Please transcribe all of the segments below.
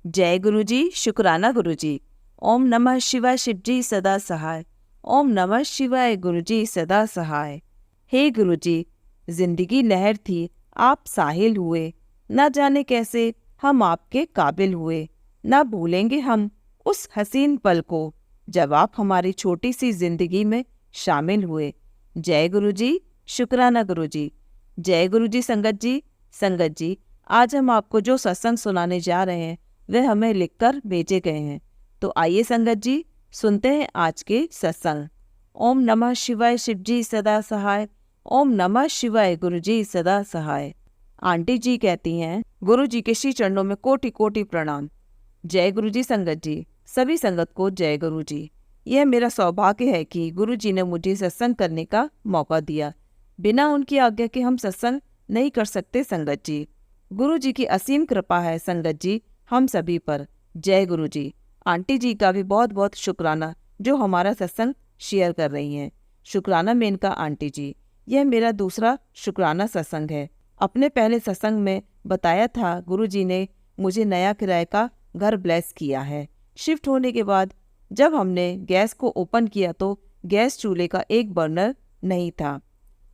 जय गुरु जी, शुक्राना गुरु जी। ओम नमः शिवाय, शिव जी सदा सहाय। ओम नमः शिवाय, गुरु जी सदा सहाय। हे गुरु जी, जिंदगी लहर थी, आप साहिल हुए। न जाने कैसे हम आपके काबिल हुए। न भूलेंगे हम उस हसीन पल को, जब आप हमारी छोटी सी जिंदगी में शामिल हुए। जय गुरु जी, शुक्राना गुरु जी। जय गुरु जी। संगत जी, आज हम आपको जो सत्संग सुनाने जा रहे हैं वह हमें लिखकर भेजे गए हैं। तो आइए संगत जी, सुनते हैं आज के सत्संग। ओम नमः शिवाय, शिव जी सदा सहाय। ओम नमः शिवाय, गुरु जी सदा सहाय। आंटी जी कहती हैं, गुरु जी के श्री चरणों में कोटि कोटि प्रणाम। जय गुरु जी। संगत जी, सभी संगत को जय गुरु जी। यह मेरा सौभाग्य है कि गुरु जी ने मुझे सत्संग करने का मौका दिया। बिना उनकी आज्ञा के हम सत्संग नहीं कर सकते संगत जी। गुरु जी की असीम कृपा है संगत जी हम सभी पर। जय गुरु जी। आंटी जी का भी बहुत बहुत शुक्राना जो हमारा सत्संग शेयर कर रही हैं। शुक्राना मेनका आंटी जी। यह मेरा दूसरा शुक्राना सत्संग है। अपने पहले सत्संग में बताया था गुरु जी ने मुझे नया किराए का घर ब्लेस किया है। शिफ्ट होने के बाद जब हमने गैस को ओपन किया तो गैस चूल्हे का एक बर्नर नहीं था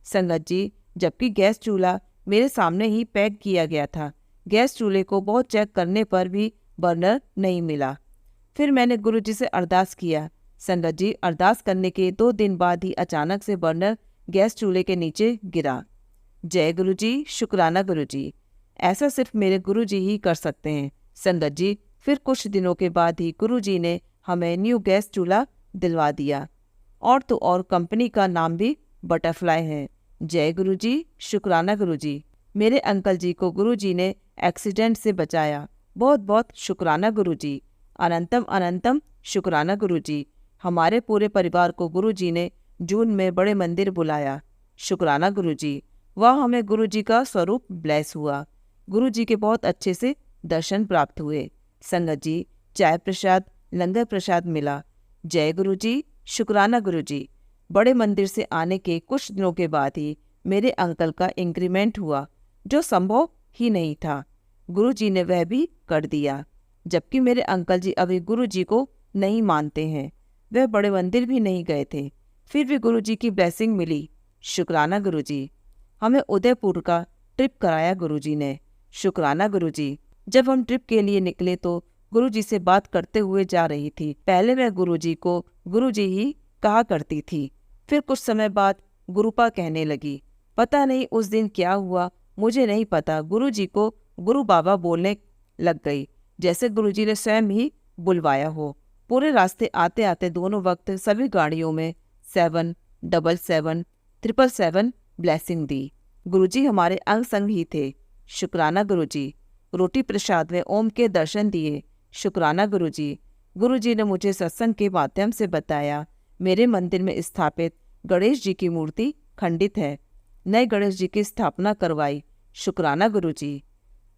संगत जी, जबकि गैस चूल्हा मेरे सामने ही पैक किया गया था। गैस चूल्हे को बहुत चेक करने पर भी बर्नर नहीं मिला। फिर मैंने गुरु जी से अरदास किया संगत जी। अरदास करने के 2 दिन बाद ही अचानक से बर्नर गैस चूल्हे के नीचे गिरा। जय गुरु जी, शुक्राना गुरु जी। ऐसा सिर्फ मेरे गुरु जी ही कर सकते हैं संगत जी। फिर कुछ दिनों के बाद ही गुरु जी ने हमें न्यू गैस चूल्हा दिलवा दिया। और तो और कंपनी का नाम भी बटरफ्लाई है। जय गुरु जी, शुक्राना गुरु जी। मेरे अंकल जी को गुरु जी ने एक्सीडेंट से बचाया। बहुत बहुत शुक्राना गुरु जी। अनंतम अनंतम शुक्राना गुरु जी। हमारे पूरे परिवार को गुरु जी ने जून में बड़े मंदिर बुलाया। शुक्राना गुरु जी। वह हमें गुरु जी का स्वरूप ब्लेस हुआ। गुरु जी के बहुत अच्छे से दर्शन प्राप्त हुए संगत जी। चाय प्रसाद, लंगर प्रसाद मिला। जय गुरु जी, शुक्राना गुरु जी। बड़े मंदिर से आने के कुछ दिनों के बाद ही मेरे अंकल का इंक्रीमेंट हुआ, जो संभव ही नहीं था। गुरु जी ने वह भी कर दिया। जबकि मेरे अंकल जी अभी गुरु जी को नहीं मानते हैं, वह बड़े मंदिर भी नहीं गए थे, फिर भी गुरु जी की ब्लेसिंग मिली। शुक्राना गुरु जी। हमें उदयपुर का ट्रिप कराया गुरु जी ने। शुक्राना गुरु जी। जब हम ट्रिप के लिए निकले तो गुरु जी से बात करते हुए जा रही थी। पहले मैं गुरु जी को गुरु जी ही कहा करती थी, फिर कुछ समय बाद गुरुपा कहने लगी। पता नहीं उस दिन क्या हुआ, मुझे नहीं पता। गुरु जी को गुरु बाबा बोलने लग गई, जैसे गुरु जी ने स्वयं ही बुलवाया हो। पूरे रास्ते आते आते दोनों वक्त सभी गाड़ियों में 777 777 ब्लेसिंग दी। गुरु जी हमारे अंग संग ही थे। शुक्राना गुरु जी। रोटी प्रसाद में ओम के दर्शन दिए। शुक्राना गुरु जी। गुरु जी ने मुझे सत्संग के माध्यम से बताया मेरे मंदिर में स्थापित गणेश जी की मूर्ति खंडित है। नए गणेश जी की स्थापना करवाई। शुक्राना गुरु जी।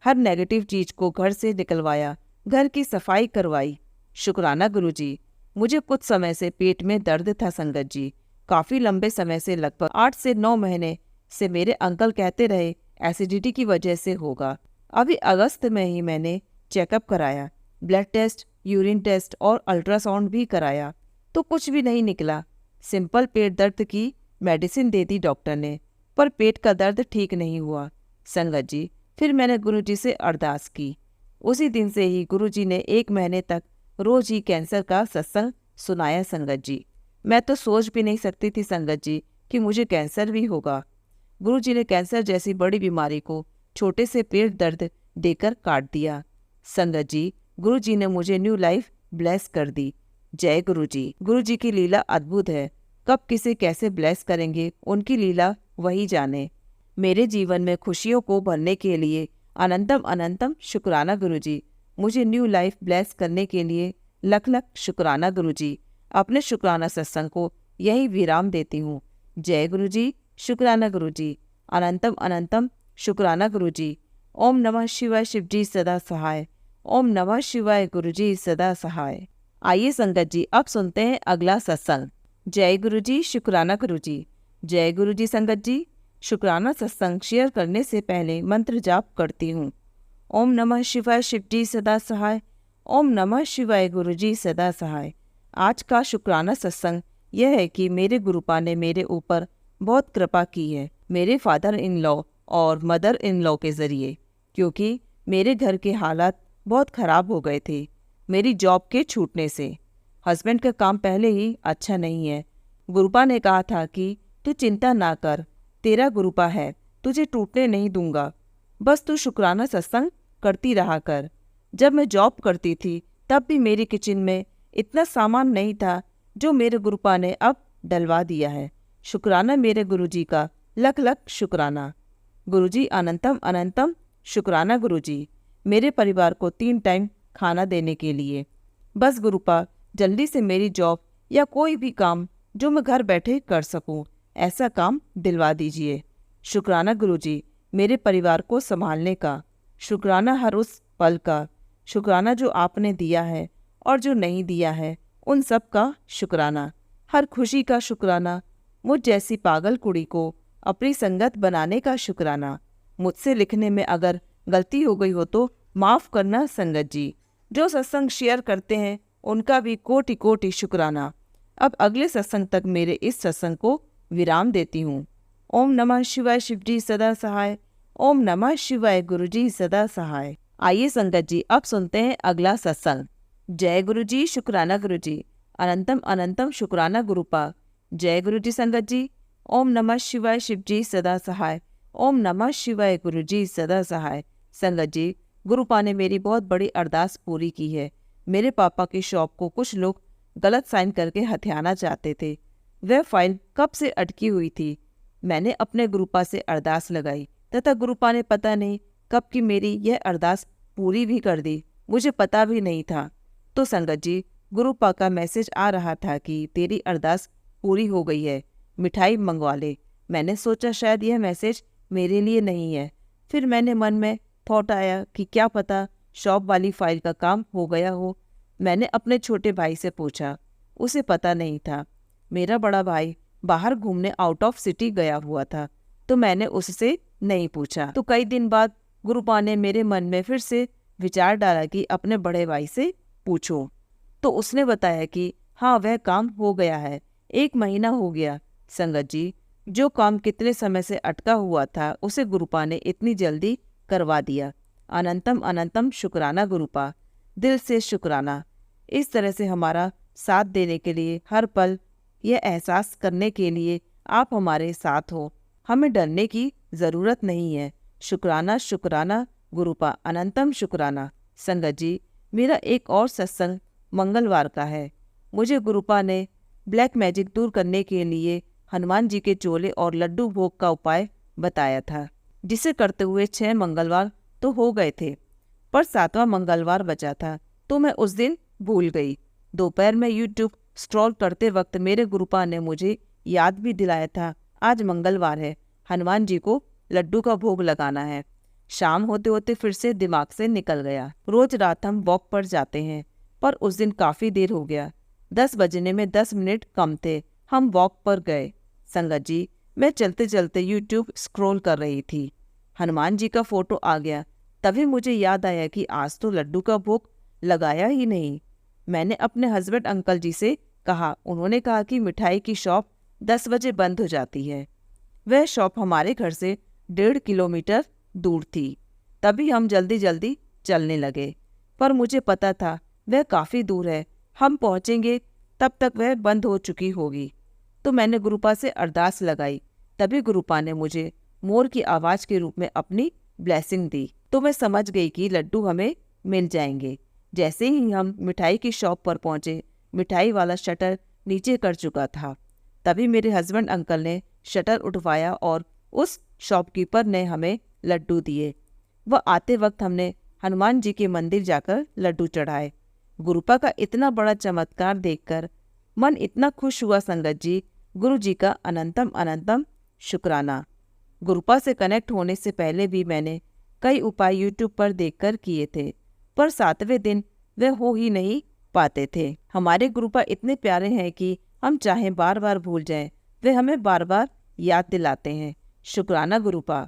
हर नेगेटिव चीज को घर से निकलवाया, घर की सफाई करवाई। शुक्राना गुरु जी। मुझे कुछ समय से पेट में दर्द था संगत जी, काफी लंबे समय से, लगभग 8 से 9 महीने से मेरे अंकल कहते रहे एसिडिटी की वजह से होगा। अभी अगस्त में ही मैंने चेकअप कराया, ब्लड टेस्ट, यूरिन टेस्ट और अल्ट्रासाउंड भी कराया, तो कुछ भी नहीं निकला। सिंपल पेट दर्द की मेडिसिन दे दी डॉक्टर ने, पर पेट का दर्द ठीक नहीं हुआ संगत जी। फिर मैंने गुरु जी से अरदास की। उसी दिन से ही गुरु जी ने 1 महीने तक रोज ही कैंसर का सत्संग सुनाया संगत जी। मैं तो सोच भी नहीं सकती थी संगत जी कि मुझे कैंसर भी होगा। गुरु जी ने कैंसर जैसी बड़ी बीमारी को छोटे से पेट दर्द देकर काट दिया संगत जी। गुरु जी ने मुझे न्यू लाइफ ब्लेस कर दी। जय गुरु जी। गुरु जी की लीला अद्भुत है, कब किसे कैसे ब्लेस करेंगे उनकी लीला वही जाने। मेरे जीवन में खुशियों को भरने के लिए अनंतम अनंतम शुक्राना गुरु जी। मुझे न्यू लाइफ ब्लेस करने के लिए लख लख शुक्राना गुरु जी। अपने शुक्राना सत्संग को यही विराम देती हूँ। जय गुरु जी, शुक्राना गुरु जी। अनंतम अनंतम शुक्राना गुरु जी। ओम नमः शिवाय, शिव जी सदा सहाय। ओम नमः शिवाय, गुरु जी सदा सहाय। आइए संगत जी, अब सुनते हैं अगला सत्संग। जय गुरु जी, शुक्राना गुरु जी। जय गुरु जी। संगत जी, शुक्राना सत्संग शेयर करने से पहले मंत्र जाप करती हूँ। ओम नमः शिवाय, शिव जी सदा सहाय। ओम नमः शिवाय गुरुजी सदा सहाय। आज का शुक्राना सत्संग यह है कि मेरे गुरुपा ने मेरे ऊपर बहुत कृपा की है, मेरे फादर इन लॉ और मदर इन लॉ के ज़रिए, क्योंकि मेरे घर के हालात बहुत ख़राब हो गए थे मेरी जॉब के छूटने से। हस्बैंड का काम पहले ही अच्छा नहीं है। गुरुपा ने कहा था कि तू चिंता ना कर, तेरा गुरुपा है, तुझे टूटने नहीं दूंगा, बस तू शुक्राना सत्संग करती रहा कर। जब मैं जॉब करती थी तब भी मेरी किचन में इतना सामान नहीं था जो मेरे गुरुपा ने अब डलवा दिया है। शुक्राना मेरे गुरुजी का, लख लख शुक्राना। गुरुजी अनंतम अनंतम शुक्राना गुरुजी, मेरे परिवार को 3 टाइम खाना देने के लिए। बस गुरुपा जल्दी से मेरी जॉब या कोई भी काम जो मैं घर बैठे कर सकूं, ऐसा काम दिलवा दीजिए। शुक्राना गुरुजी मेरे परिवार को संभालने का, शुक्राना हर उस पल का, शुक्राना जो आपने दिया है और जो नहीं दिया है उन सब का शुक्राना, हर खुशी का शुक्राना, मुझ जैसी पागल कुड़ी को अपनी संगत बनाने का शुक्राना। मुझसे लिखने में अगर गलती हो गई हो तो माफ़ करना संगत जी। जो सत्संग शेयर करते हैं उनका भी कोटि कोटि शुक्राना। अब अगले सत्संग तक मेरे इस सत्संग को विराम देती हूँ। ओम नमः शिवाय शिवजी सदा सहाय। ओम नमः शिवाय गुरुजी सदा सहाय। आइए संगत जी अब सुनते हैं अगला सत्संग। जय गुरुजी शुक्राना गुरुजी, अनंतम अनंतम शुक्राना गुरुपा। जय गुरुजी संगत जी। ओम नमः शिवाय शिवजी सदा सहाय। ओम नमः शिवाय गुरुजी सदा सहाय। संगत जी, गुरुपा ने मेरी बहुत बड़ी अरदास पूरी की है। मेरे पापा की शॉप को कुछ लोग गलत साइन करके हथियाना चाहते थे। वह फाइल कब से अटकी हुई थी। मैंने अपने गुरुपा से अरदास लगाई तथा गुरुपा ने पता नहीं कब की मेरी यह अरदास पूरी भी कर दी, मुझे पता भी नहीं था। तो संगत जी, गुरुपा का मैसेज आ रहा था कि तेरी अरदास पूरी हो गई है, मिठाई मंगवा ले। मैंने सोचा शायद यह मैसेज मेरे लिए नहीं है। फिर मैंने मन में थॉट आया कि क्या पता शॉप वाली फाइल का काम हो गया हो। मैंने अपने छोटे भाई से पूछा, उसे पता नहीं था। मेरा बड़ा भाई बाहर घूमने आउट ऑफ सिटी गया हुआ था, तो मैंने उससे नहीं पूछा। तो कई दिन बाद गुरुपा ने मेरे मन में फिर से विचार डाला कि अपने बड़े भाई से पूछो। तो उसने बताया कि हाँ, वह काम हो गया है, 1 महीना हो गया। संगत जी, जो काम कितने समय से अटका हुआ था उसे गुरुपा ने इतनी जल्दी करवा दिया। अनंतम अनंतम शुक्राना गुरुपा, दिल से शुक्राना। इस तरह से हमारा साथ देने के लिए, हर पल यह एहसास करने के लिए आप हमारे साथ हो, हमें डरने की ज़रूरत नहीं है। शुक्राना शुक्राना गुरुपा, अनंतम शुक्राना। संगत जी, मेरा एक और सत्संग मंगलवार का है। मुझे गुरुपा ने ब्लैक मैजिक दूर करने के लिए हनुमान जी के चोले और लड्डू भोग का उपाय बताया था, जिसे करते हुए 6 मंगलवार तो हो गए थे, पर 7वां मंगलवार बचा था, तो मैं उस दिन भूल गई। दोपहर में यूट्यूब स्क्रॉल करते वक्त मेरे गुरुपा ने मुझे याद भी दिलाया था, आज मंगलवार है, हनुमान जी को लड्डू का भोग लगाना है। शाम होते होते फिर से दिमाग से निकल गया। रोज रात हम वॉक पर जाते हैं, पर उस दिन काफ़ी देर हो गया। 10 बजने में 10 मिनट कम थे, हम वॉक पर गए। संगत जी, मैं चलते चलते यूट्यूब स्क्रॉल कर रही थी, हनुमान जी का फोटो आ गया। तभी मुझे याद आया कि आज तो लड्डू का भोग लगाया ही नहीं। मैंने अपने हस्बैंड अंकल जी से कहा, उन्होंने कहा कि मिठाई की शॉप 10 बजे बंद हो जाती है। वह शॉप हमारे घर से 1.5 किलोमीटर दूर थी। तभी हम जल्दी जल्दी चलने लगे, पर मुझे पता था वह काफ़ी दूर है, हम पहुँचेंगे तब तक वह बंद हो चुकी होगी। तो मैंने गुरुपा से अरदास लगाई। तभी गुरुपा ने मुझे मोर की आवाज़ के रूप में अपनी ब्लेसिंग दी। तो मैं समझ गई कि लड्डू हमें मिल जाएंगे। जैसे ही हम मिठाई की शॉप पर पहुँचे, मिठाई वाला शटर नीचे कर चुका था। तभी मेरे हस्बैंड अंकल ने शटर उठवाया और उस शॉपकीपर ने हमें लड्डू दिए। वह आते वक्त हमने हनुमान जी के मंदिर जाकर लड्डू चढ़ाए। गुरुपा का इतना बड़ा चमत्कार देखकर मन इतना खुश हुआ। संगत जी, गुरु जी का अनंतम अनंतम शुक्राना। गुरुपा से कनेक्ट होने से पहले भी मैंने कई उपाय यूट्यूब पर देखकर किए थे, पर 7वें दिन वे हो ही नहीं पाते थे। हमारे गुरुपा इतने प्यारे हैं कि हम चाहे बार बार भूल जाएं, वे हमें बार बार याद दिलाते हैं। शुक्राना गुरुपा।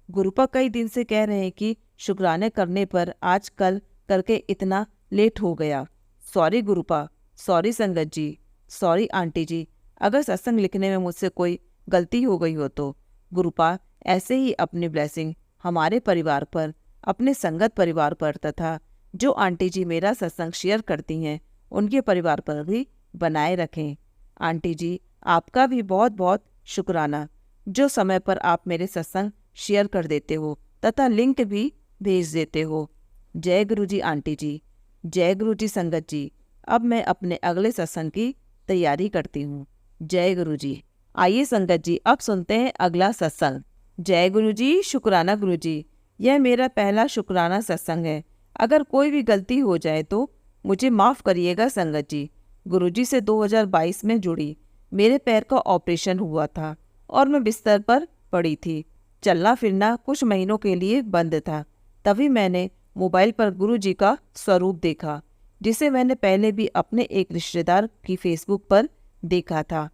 गुरुपा कई दिन से कह रहे हैं कि शुक्राने करने पर आज कल करके इतना लेट हो गया। सॉरी गुरुपा, सॉरी संगत जी, सॉरी आंटी जी, अगर सत्संग लिखने में मुझसे कोई गलती हो गई हो तो। गुरुपा, ऐसे ही अपनी ब्लेसिंग हमारे परिवार पर, अपने संगत परिवार पर तथा जो आंटी जी मेरा सत्संग शेयर करती हैं उनके परिवार पर भी बनाए रखें। आंटी जी, आपका भी बहुत बहुत शुक्राना जो समय पर आप मेरे सत्संग शेयर कर देते हो तथा लिंक भी भेज देते हो। जय गुरु जी आंटी जी, जय गुरु जी संगत जी। अब मैं अपने अगले सत्संग की तैयारी करती हूँ। जय गुरु जी। आइए संगत जी, अब सुनते हैं अगला सत्संग। जय गुरु जी, शुक्राना गुरु जी। यह मेरा पहला शुक्राना सत्संग है। अगर कोई भी गलती हो जाए तो मुझे माफ़ करिएगा संगत जी। गुरुजी से 2022 में जुड़ी। मेरे पैर का ऑपरेशन हुआ था और मैं बिस्तर पर पड़ी थी। चलना फिरना कुछ महीनों के लिए बंद था। तभी मैंने मोबाइल पर गुरुजी का स्वरूप देखा, जिसे मैंने पहले भी अपने एक रिश्तेदार की फेसबुक पर देखा था,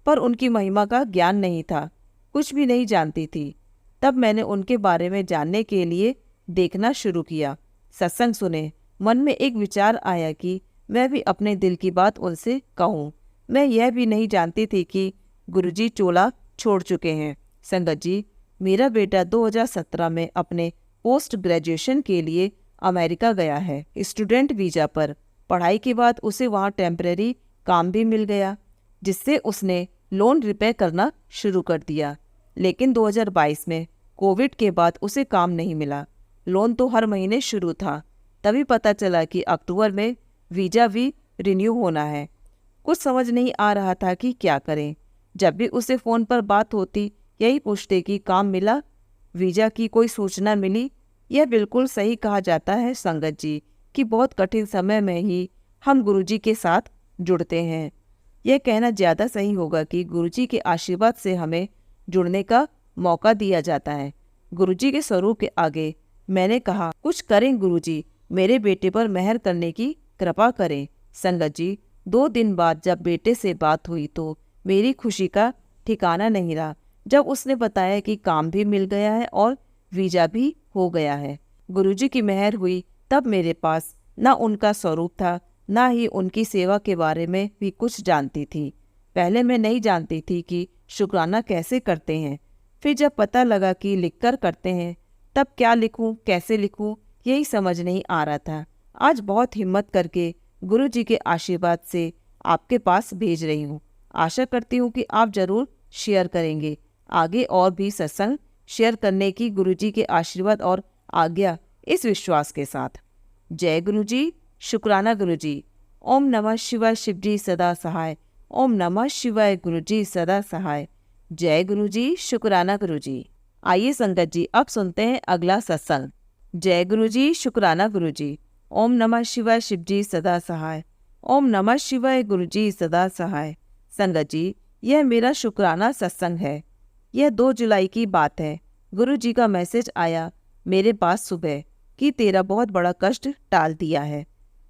पर उनकी महिमा का ज्ञान नहीं था, कुछ भी नहीं जानती थी। तब मैंने उनके बारे में जानने के लिए देखना शुरू किया, सत्संग सुने। मन में एक विचार आया कि मैं भी अपने दिल की बात उनसे कहूँ। मैं यह भी नहीं जानती थी कि गुरुजी चोला छोड़ चुके हैं। संगत जी, मेरा बेटा 2017 में अपने पोस्ट ग्रेजुएशन के लिए अमेरिका गया है, स्टूडेंट वीज़ा पर। पढ़ाई के बाद उसे वहाँ टेम्परेरी काम भी मिल गया, जिससे उसने लोन रिपे करना शुरू कर दिया। लेकिन 2022 में कोविड के बाद उसे काम नहीं मिला। लोन तो हर महीने शुरू था। तभी पता चला कि अक्टूबर में वीज़ा भी रिन्यू होना है। कुछ समझ नहीं आ रहा था कि क्या करें। जब भी उसे फ़ोन पर बात होती यही पूछते कि काम मिला, वीज़ा की कोई सूचना मिली। यह बिल्कुल सही कहा जाता है संगत जी कि बहुत कठिन समय में ही हम गुरुजी के साथ जुड़ते हैं। यह कहना ज़्यादा सही होगा कि गुरुजी के आशीर्वाद से हमें जुड़ने का मौका दिया जाता है। गुरुजी के स्वरूप के आगे मैंने कहा, कुछ करें गुरुजी, मेरे बेटे पर मेहर करने की कृपा करें। संगत जी, 2 दिन बाद जब बेटे से बात हुई तो मेरी खुशी का ठिकाना नहीं रहा, जब उसने बताया कि काम भी मिल गया है और वीज़ा भी हो गया है। गुरुजी की मेहर हुई। तब मेरे पास ना उनका स्वरूप था, ना ही उनकी सेवा के बारे में भी कुछ जानती थी। पहले मैं नहीं जानती थी कि शुक्राना कैसे करते हैं। फिर जब पता लगा कि लिखकर करते हैं, तब क्या लिखूं, कैसे लिखूं, यही समझ नहीं आ रहा था। आज बहुत हिम्मत करके गुरुजी के आशीर्वाद से आपके पास भेज रही हूँ। आशा करती हूँ कि आप ज़रूर शेयर करेंगे। आगे और भी सत्संग शेयर करने की गुरुजी के आशीर्वाद और आज्ञा, इस विश्वास के साथ। जय गुरुजी, शुक्राना गुरुजी। ओम नमः शिवाय, शिवजी सदा सहाय। ओम नमः शिवाय, गुरुजी सदा सहाय। जय गुरुजी, शुक्राना गुरुजी। आइए संगत जी, अब सुनते हैं अगला सत्संग। जय गुरुजी, शुक्राना गुरुजी। ओम नमः शिवाय, शिवजी सदा सहाय। ओम नमः शिवाय, गुरुजी सदा सहाय। संगत जी, यह मेरा शुक्राना सत्संग है। यह 2 जुलाई की बात है। गुरुजी का मैसेज आया मेरे पास सुबह कि तेरा बहुत बड़ा कष्ट टाल दिया है।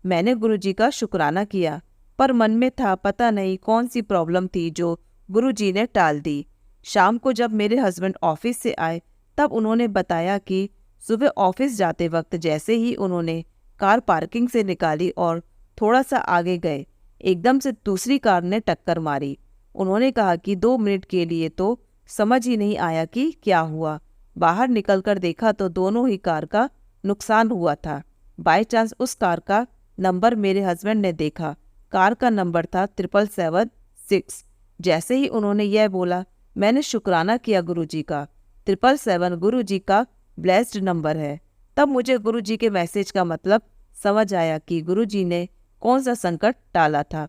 मैंने गुरुजी का शुक्राना किया, पर मन में था पता नहीं कौन सी प्रॉब्लम थी जो गुरुजी ने टाल दी। शाम को जब मेरे हस्बैंड ऑफिस से आए तब उन्होंने बताया कि सुबह ऑफिस जाते वक्त जैसे ही उन्होंने कार पार्किंग से निकाली और थोड़ा सा आगे गए, एकदम से दूसरी कार ने टक्कर मारी। उन्होंने कहा कि 2 मिनट के लिए तो समझ ही नहीं आया कि क्या हुआ। बाहर निकलकर देखा तो दोनों ही कार का नुकसान हुआ था। बाय चांस उस कार का नंबर मेरे हस्बैंड ने देखा। कार का नंबर था 777 जैसे ही उन्होंने यह बोला, मैंने शुक्राना किया गुरुजी का। 777 गुरुजी का ब्लेस्ड नंबर है। तब मुझे गुरुजी के मैसेज का मतलब समझ आया कि गुरुजी ने कौन सा संकट टाला था।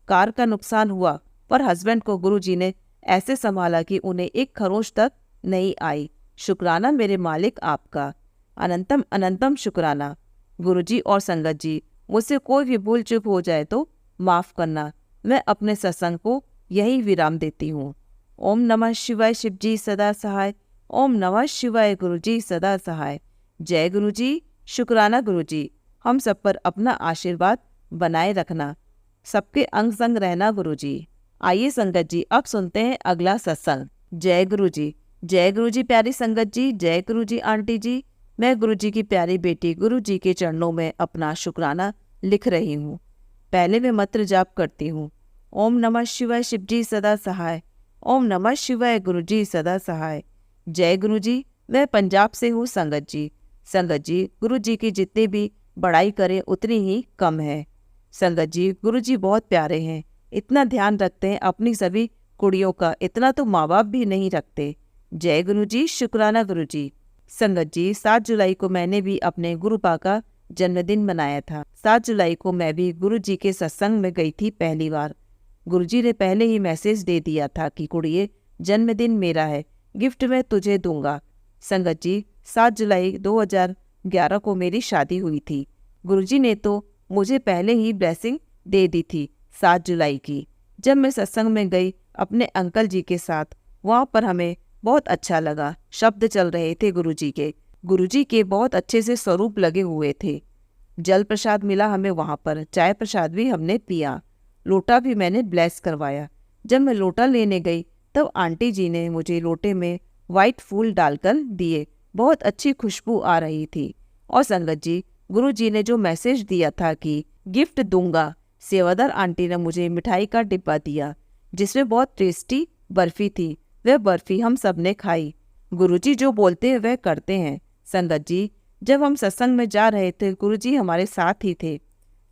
कार का नुकसान हुआ, पर हस्बैंड को गुरुजी ने ऐसे संभाला कि उन्हें एक खरोंच तक नहीं आई। शुक्राना मेरे मालिक आपका, अनंतम अनंतम शुक्राना। गुरुजी और संगत जी, मुझसे कोई भी भूल चूक हो जाए तो माफ़ करना। मैं अपने सत्संग को यही विराम देती हूँ। ओम नमः शिवाय, शिवजी सदा सहाय। ओम नमः शिवाय, गुरुजी सदा सहाय। जय गुरुजी, शुक्राना गुरुजी। हम सब पर अपना आशीर्वाद बनाए रखना, सबके अंग संग रहना गुरुजी। आइए संगत जी, अब सुनते हैं अगला सत्संग। जय गुरुजी, जय गुरुजी प्यारी संगत जी, जय गुरुजी आंटी जी। मैं गुरुजी की प्यारी बेटी गुरुजी के चरणों में अपना शुक्राना लिख रही हूँ। पहले मैं मंत्र जाप करती हूँ। ओम नमः शिवाय शिव जी सदा सहाय। ओम नमः शिवाय गुरु जी सदा सहाय। जय गुरु जी। मैं पंजाब से हूँ संगत जी। संगत जी, गुरु जी की जितनी भी बड़ाई करें उतनी ही कम है। संगत जी, गुरु जी बहुत प्यारे हैं, इतना ध्यान रखते हैं अपनी सभी कुड़ियों का, इतना तो माँ बाप भी नहीं रखते। जय गुरु जी, शुक्राना गुरु जी। संगत जी, 7 जुलाई को मैंने भी अपने गुरुपा का जन्मदिन मनाया था। 7 जुलाई को मैं भी गुरु जी के सत्संग में गई थी पहली बार। गुरु जी ने पहले ही मैसेज दे दिया था कि कुड़िए, जन्मदिन मेरा है, गिफ्ट मैं तुझे दूंगा। संगत जी, 7 जुलाई 2011 को मेरी शादी हुई थी। गुरुजी ने तो मुझे पहले ही ब्लेसिंग दे दी थी 7 जुलाई की। जब मैं सत्संग में गई अपने अंकल जी के साथ, वहाँ पर हमें बहुत अच्छा लगा। शब्द चल रहे थे गुरुजी के। गुरुजी के बहुत अच्छे से स्वरूप लगे हुए थे। जल प्रसाद मिला हमें वहाँ पर, चाय प्रसाद भी हमने पिया, लोटा भी मैंने ब्लेस करवाया। जब मैं लोटा लेने गई तब आंटी जी ने मुझे लोटे में वाइट फूल डालकर दिए। बहुत अच्छी खुशबू आ रही थी। और संगत जी, गुरु जी ने जो मैसेज दिया था कि गिफ्ट दूंगा, सेवादार आंटी ने मुझे मिठाई का डिब्बा दिया जिसमें बहुत टेस्टी बर्फी थी। वह बर्फी हम सब ने खाई। गुरुजी जो बोलते हैं वह करते हैं। संगत जी, जब हम सत्संग में जा रहे थे गुरुजी हमारे साथ ही थे।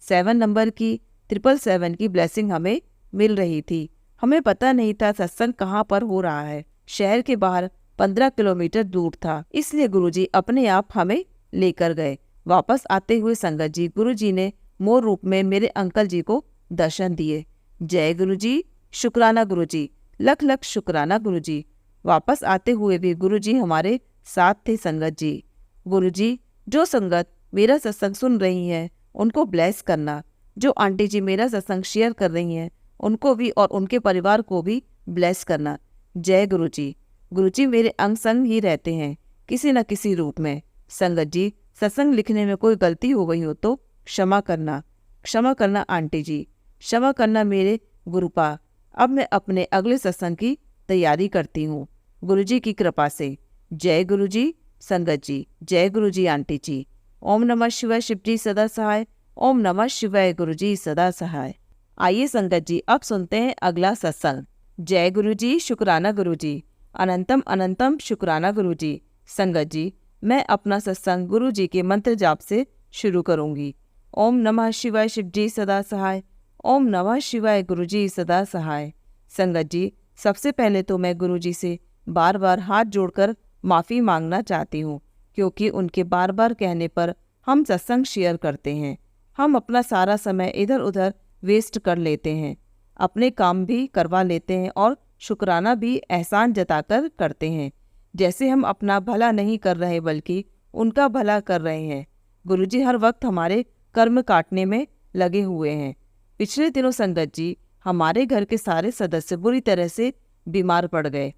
7 नंबर की 777 की ब्लेसिंग हमें मिल रही थी। हमें पता नहीं था सत्संग कहाँ पर हो रहा है। शहर के बाहर 15 किलोमीटर दूर था, इसलिए गुरुजी अपने आप हमें लेकर गए। वापस आते हुए संगत जी, गुरुजी ने मोर रूप में मेरे अंकल जी को दर्शन दिए। जय गुरुजी, शुक्राना गुरुजी, लख लख शुक्राना गुरुजी। वापस आते हुए भी गुरुजी हमारे साथ थे। संगत जी, गुरुजी, जो संगत मेरा सत्संग सुन रही है उनको ब्लेस करना। जो आंटी जी मेरा सत्संग शेयर कर रही हैं उनको भी और उनके परिवार को भी ब्लेस करना। जय गुरुजी। गुरुजी मेरे अंग संग ही रहते हैं किसी न किसी रूप में। संगत जी, सत्संग लिखने में कोई गलती हो गई हो तो क्षमा करना। क्षमा करना आंटी जी, क्षमा करना मेरे गुरुपा। अब मैं अपने अगले सत्संग की तैयारी करती हूँ गुरुजी की कृपा से। जय गुरुजी। संगत जी, जय गुरुजी आंटी जी। ओम नमः शिवाय शिव जी सदा सहाय। ओम नमः शिवाय गुरुजी सदा सहाय। आइए संगत जी, अब सुनते हैं अगला सत्संग। जय गुरुजी, शुक्राना गुरुजी, अनंतम अनंतम शुक्राना गुरुजी। संगत जी, मैं अपना सत्संग गुरु जी के मंत्र जाप से शुरू करूंगी। ओम नमः शिवाय शिव जी सदा सहाय। ओम नमः शिवाय गुरु जी सदा सहाय। संगत जी, सबसे पहले तो मैं गुरु जी से बार बार हाथ जोड़कर माफ़ी मांगना चाहती हूँ, क्योंकि उनके बार बार कहने पर हम सत्संग शेयर करते हैं। हम अपना सारा समय इधर उधर वेस्ट कर लेते हैं, अपने काम भी करवा लेते हैं और शुक्राना भी एहसान जताकर करते हैं, जैसे हम अपना भला नहीं कर रहे बल्कि उनका भला कर रहे हैं। गुरुजी हर वक्त हमारे कर्म काटने में लगे हुए हैं। पिछले दिनों संगत जी, हमारे घर के सारे सदस्य बुरी तरह से बीमार पड़ गए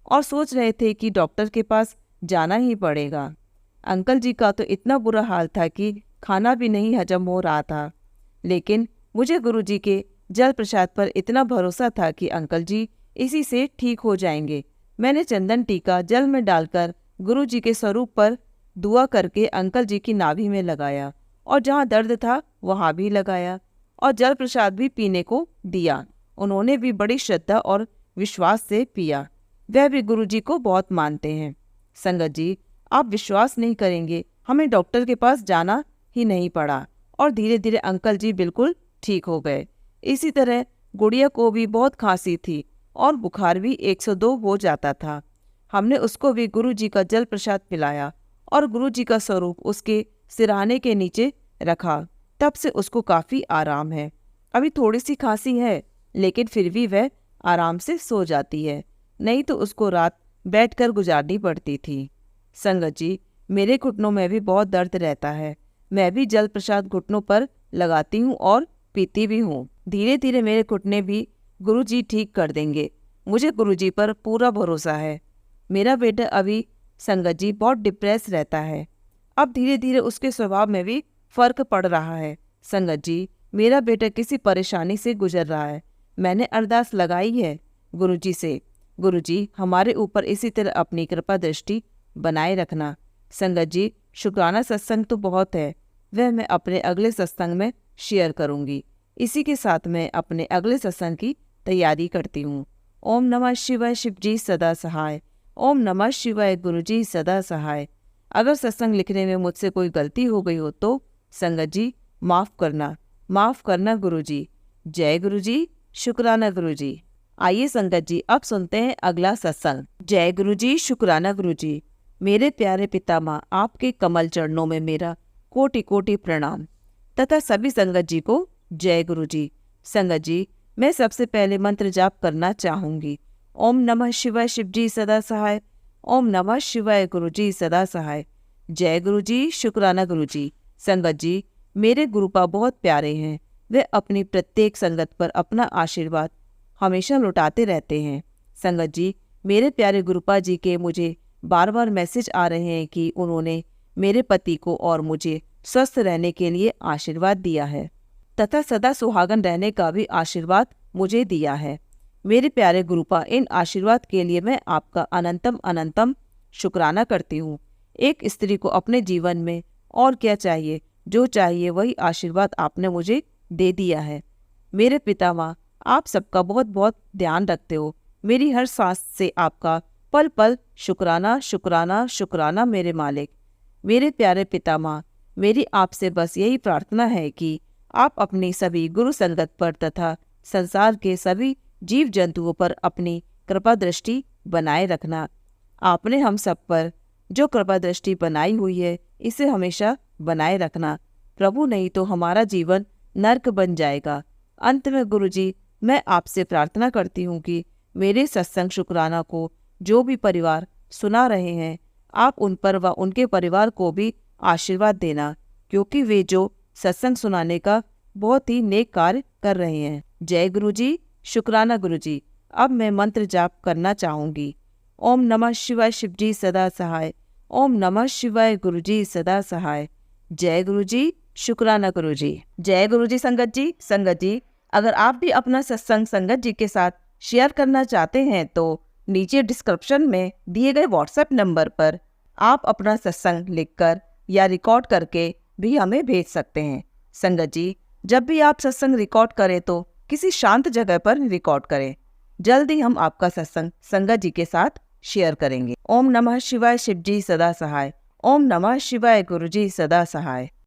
और सोच रहे थे कि डॉक्टर के पास जाना ही पड़ेगा। अंकल जी का तो इतना बुरा हाल था कि खाना भी नहीं हजम हो रहा था, लेकिन मुझे गुरुजी के जल प्रसाद पर इतना भरोसा था कि अंकल जी इसी से ठीक हो जाएंगे। मैंने चंदन टीका जल में डालकर गुरुजी के स्वरूप पर दुआ करके अंकल जी की नाभि में लगाया और जहाँ दर्द था वहाँ भी लगाया और जल प्रसाद भी पीने को दिया। उन्होंने भी बड़ी श्रद्धा और विश्वास से पिया। वह भी गुरुजी को बहुत मानते हैं। संगत जी, आप विश्वास नहीं करेंगे, हमें डॉक्टर के पास जाना ही नहीं पड़ा और धीरे धीरे अंकल जी बिल्कुल ठीक हो गए। इसी तरह गुड़िया को भी बहुत खांसी थी और बुखार भी 102 हो जाता था। हमने उसको भी गुरुजी का जल प्रसाद पिलाया और गुरुजी का स्वरूप उसके सिरहाने के नीचे रखा। तब से उसको काफ़ी आराम है। अभी थोड़ी सी खांसी है, लेकिन फिर भी वह आराम से सो जाती है, नहीं तो उसको रात बैठकर गुजारनी पड़ती थी। संगत जी, मेरे घुटनों में भी बहुत दर्द रहता है। मैं भी जल प्रसाद घुटनों पर लगाती हूँ और पीती भी हूँ। धीरे धीरे मेरे घुटने भी गुरुजी ठीक कर देंगे। मुझे गुरुजी पर पूरा भरोसा है। मेरा बेटा अभी संगत जी बहुत डिप्रेस रहता है। अब धीरे धीरे उसके स्वभाव में भी फर्क पड़ रहा है। संगत जी, मेरा बेटा किसी परेशानी से गुजर रहा है। मैंने अरदास लगाई है गुरुजी से, गुरुजी हमारे ऊपर इसी तरह अपनी कृपा दृष्टि बनाए रखना। संगत जी, शुक्राना सत्संग तो बहुत है, वह मैं अपने अगले सत्संग में शेयर करूँगी। इसी के साथ मैं अपने अगले सत्संग की तैयारी करती हूँ। ओम नमः शिवाय, शिव जी सदा सहाय। ओम नमः शिवाय, गुरु जी सदा सहाय। अगर सत्संग लिखने में मुझसे कोई गलती हो गई हो तो संगत जी माफ़ करना गुरु जी। जय गुरु जी, शुक्राना गुरु जी। आइए संगत जी, अब सुनते हैं अगला सत्संग। जय गुरु जी, शुक्राना गुरु जी। मेरे प्यारे पितामह, आपके कमल चरणों में मेरा कोटि कोटि प्रणाम तथा सभी संगत जी को जय गुरु जी। संगत जी, मैं सबसे पहले मंत्र जाप करना चाहूंगी। ओम नमः शिवाय, शिव जी सदा सहाय। ओम नमः शिवाय, गुरु जी सदा सहाय। जय गुरु जी, शुक्राना गुरु जी। संगत जी, मेरे गुरुपा बहुत प्यारे हैं। वे अपनी प्रत्येक संगत पर अपना आशीर्वाद हमेशा लौटाते रहते हैं। संगत जी, मेरे प्यारे गुरुपा जी के मुझे बार बार मैसेज आ रहे हैं कि उन्होंने मेरे पति को और मुझे स्वस्थ रहने के लिए आशीर्वाद दिया है तथा सदा सुहागन रहने का भी आशीर्वाद मुझे दिया है। मेरे प्यारे गुरुपा, इन आशीर्वाद के लिए मैं आपका अनंतम अनंतम शुक्राना करती हूँ। एक स्त्री को अपने जीवन में और क्या चाहिए, जो चाहिए वही आशीर्वाद आपने मुझे दे दिया है। मेरे पितामह, आप सबका बहुत बहुत ध्यान रखते हो। मेरी हर सांस से आपका पल पल शुक्राना शुक्राना शुक्राना मेरे मालिक। मेरे प्यारे पितामह, मेरी आपसे बस यही प्रार्थना है कि आप अपनी सभी गुरु संगत पर तथा संसार के सभी जीव जंतुओं पर अपनी कृपा दृष्टि बनाए रखना। आपने हम सब पर जो कृपा दृष्टि बनाई हुई है, इसे हमेशा बनाए रखना। प्रभु, नहीं तो हमारा जीवन नर्क बन जाएगा। अंत में गुरुजी, मैं आपसे प्रार्थना करती हूँ कि मेरे सत्संग शुक्राना को जो भी परिवार सुना रहे हैं, आप उन पर व उनके परिवार को भी आशीर्वाद देना, क्योंकि वे जो सत्संग सुनाने का बहुत ही नेक कार्य कर रहे हैं। जय गुरु जी, शुक्राना गुरु जी। अब मैं मंत्र जाप करना चाहूँगी। ओम नमः शिवाय, शिव जी सदा सहाय। ओम नमः शिवाय, गुरु जी सदा सहाय। जय गुरु जी, शुक्राना गुरु जी। जय गुरु जी। संगत जी, अगर आप भी अपना सत्संग संगत जी के साथ शेयर करना चाहते हैं तो नीचे डिस्क्रिप्शन में दिए गए व्हाट्सएप नंबर पर आप अपना सत्संग लिखकर या रिकॉर्ड करके भी हमें भेज सकते हैं। संगत जी, जब भी आप सत्संग रिकॉर्ड करें तो किसी शांत जगह पर रिकॉर्ड करें। जल्दी हम आपका सत्संग संगत जी के साथ शेयर करेंगे। ओम नमः शिवाय, शिव जी सदा सहाय। ओम नमः शिवाय, गुरु जी सदा सहाय।